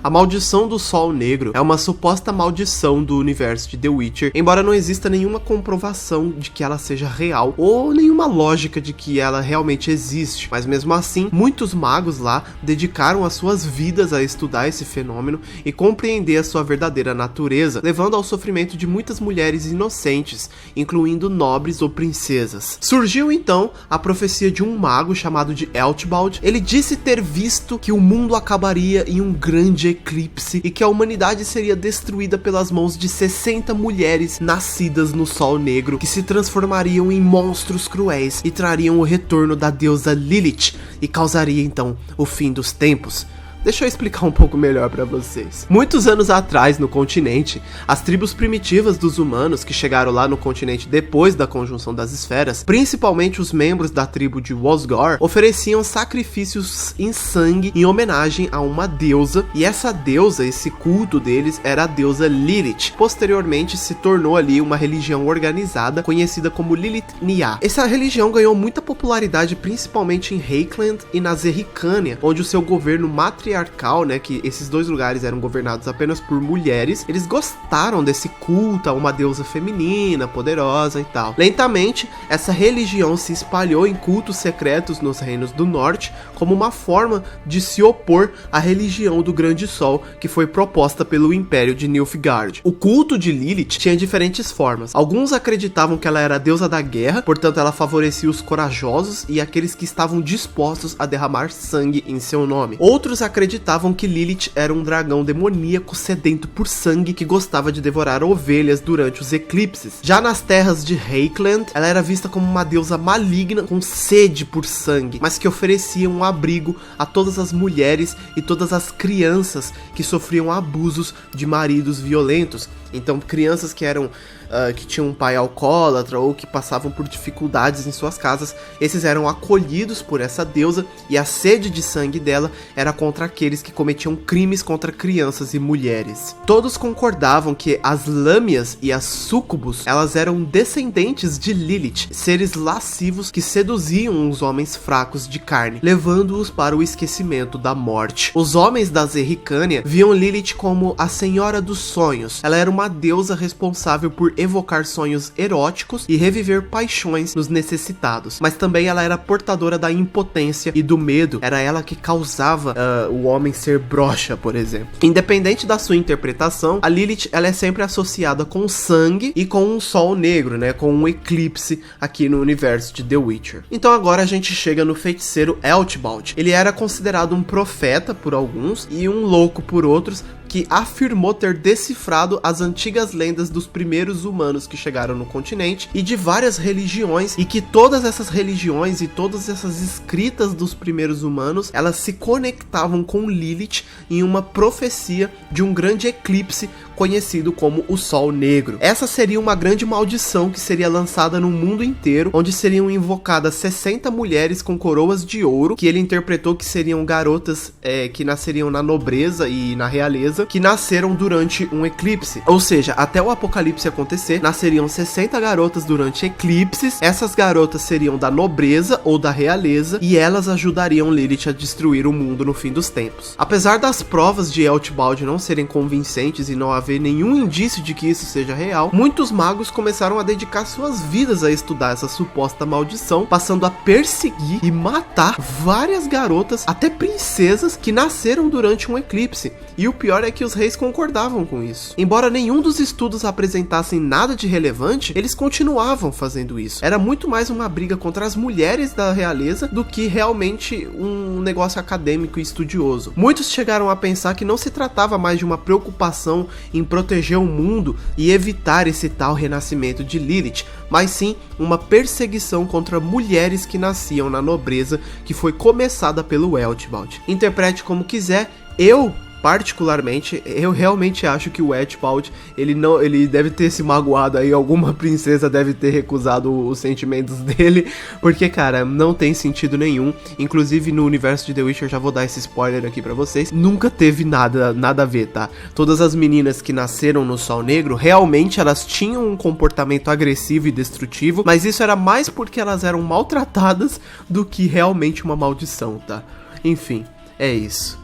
A maldição do Sol Negro é uma suposta maldição do universo de The Witcher, embora não exista nenhuma comprovação de que ela seja real ou nenhuma lógica de que ela realmente existe, mas mesmo assim, muitos magos lá dedicaram as suas vidas a estudar esse fenômeno e compreender a sua verdadeira natureza, levando ao sofrimento de muitas mulheres inocentes, incluindo nobres ou princesas. Surgiu então a profecia de um mago chamado de Eltbald. Ele disse ter visto que o mundo acabaria em um grande eclipse e que a humanidade seria destruída pelas mãos de 60 mulheres nascidas no Sol Negro, que se transformariam em monstros cruéis e trariam o retorno da deusa Lilith e causaria então o fim dos tempos. Deixa eu explicar um pouco melhor pra vocês. Muitos anos atrás, no continente, as tribos primitivas dos humanos que chegaram lá no continente depois da conjunção das esferas, principalmente os membros da tribo de Wosgor, ofereciam sacrifícios em sangue em homenagem a uma deusa, e essa deusa, esse culto deles, era a deusa Lilith. Posteriormente se tornou ali uma religião organizada, conhecida como Lilith Nia. Essa religião ganhou muita popularidade principalmente em Reikland e na Zerrikânia, onde o seu governo matriarcal, né, que esses dois lugares eram governados apenas por mulheres, eles gostaram desse culto a uma deusa feminina, poderosa e tal. Lentamente, essa religião se espalhou em cultos secretos nos reinos do norte, como uma forma de se opor à religião do Grande Sol, que foi proposta pelo Império de Nilfgaard. O culto de Lilith tinha diferentes formas. Alguns acreditavam que ela era a deusa da guerra, portanto ela favorecia os corajosos e aqueles que estavam dispostos a derramar sangue em seu nome. Outros acreditavam que Lilith era um dragão demoníaco sedento por sangue que gostava de devorar ovelhas durante os eclipses. Já nas terras de Reikland, ela era vista como uma deusa maligna com sede por sangue, mas que oferecia um abrigo a todas as mulheres e todas as crianças que sofriam abusos de maridos violentos. Então, crianças que eram que tinham um pai alcoólatra ou que passavam por dificuldades em suas casas, esses eram acolhidos por essa deusa, e a sede de sangue dela era contra aqueles que cometiam crimes contra crianças e mulheres. Todos concordavam que as lâmias e as súcubos, elas eram descendentes de Lilith, seres lascivos que seduziam os homens fracos de carne, levando-os para o esquecimento da morte. Os homens da Zerrikânia viam Lilith como a senhora dos sonhos. Ela era uma deusa responsável por evocar sonhos eróticos e reviver paixões nos necessitados, mas também ela era portadora da impotência e do medo. Era ela que causava o homem ser broxa, por exemplo. Independente da sua interpretação, a Lilith, ela é sempre associada com sangue e com um sol negro, né, com um eclipse aqui no universo de The Witcher. Então agora a gente chega no feiticeiro Eltbald. Ele era considerado um profeta por alguns e um louco por outros, que afirmou ter decifrado as antigas lendas dos primeiros humanos que chegaram no continente e de várias religiões, e que todas essas religiões e todas essas escritas dos primeiros humanos, elas se conectavam com Lilith em uma profecia de um grande eclipse conhecido como o Sol Negro. Essa seria uma grande maldição que seria lançada no mundo inteiro, onde seriam invocadas 60 mulheres com coroas de ouro, que ele interpretou que seriam garotas que nasceriam na nobreza e na realeza, que nasceram durante um eclipse. Ou seja, até o apocalipse acontecer, nasceriam 60 garotas durante eclipses. Essas garotas seriam da nobreza ou da realeza, e elas ajudariam Lilith a destruir o mundo no fim dos tempos. Apesar das provas de Eltbald não serem convincentes e não haver nenhum indício de que isso seja real, muitos magos começaram a dedicar suas vidas a estudar essa suposta maldição, passando a perseguir e matar várias garotas, até princesas, que nasceram durante um eclipse. E o pior é que os reis concordavam com isso. Embora nenhum dos estudos apresentassem nada de relevante, eles continuavam fazendo isso. Era muito mais uma briga contra as mulheres da realeza do que realmente um negócio acadêmico e estudioso. Muitos chegaram a pensar que não se tratava mais de uma preocupação em proteger o mundo e evitar esse tal renascimento de Lilith, mas sim uma perseguição contra mulheres que nasciam na nobreza, que foi começada pelo Eltbald. Interprete como quiser. Particularmente, eu realmente acho que o Eltbald, ele deve ter se magoado aí, alguma princesa deve ter recusado os sentimentos dele, porque, cara, não tem sentido nenhum. Inclusive, no universo de The Witcher, já vou dar esse spoiler aqui pra vocês, nunca teve nada a ver, tá? Todas as meninas que nasceram no Sol Negro, realmente elas tinham um comportamento agressivo e destrutivo, mas isso era mais porque elas eram maltratadas do que realmente uma maldição, tá? Enfim, é isso.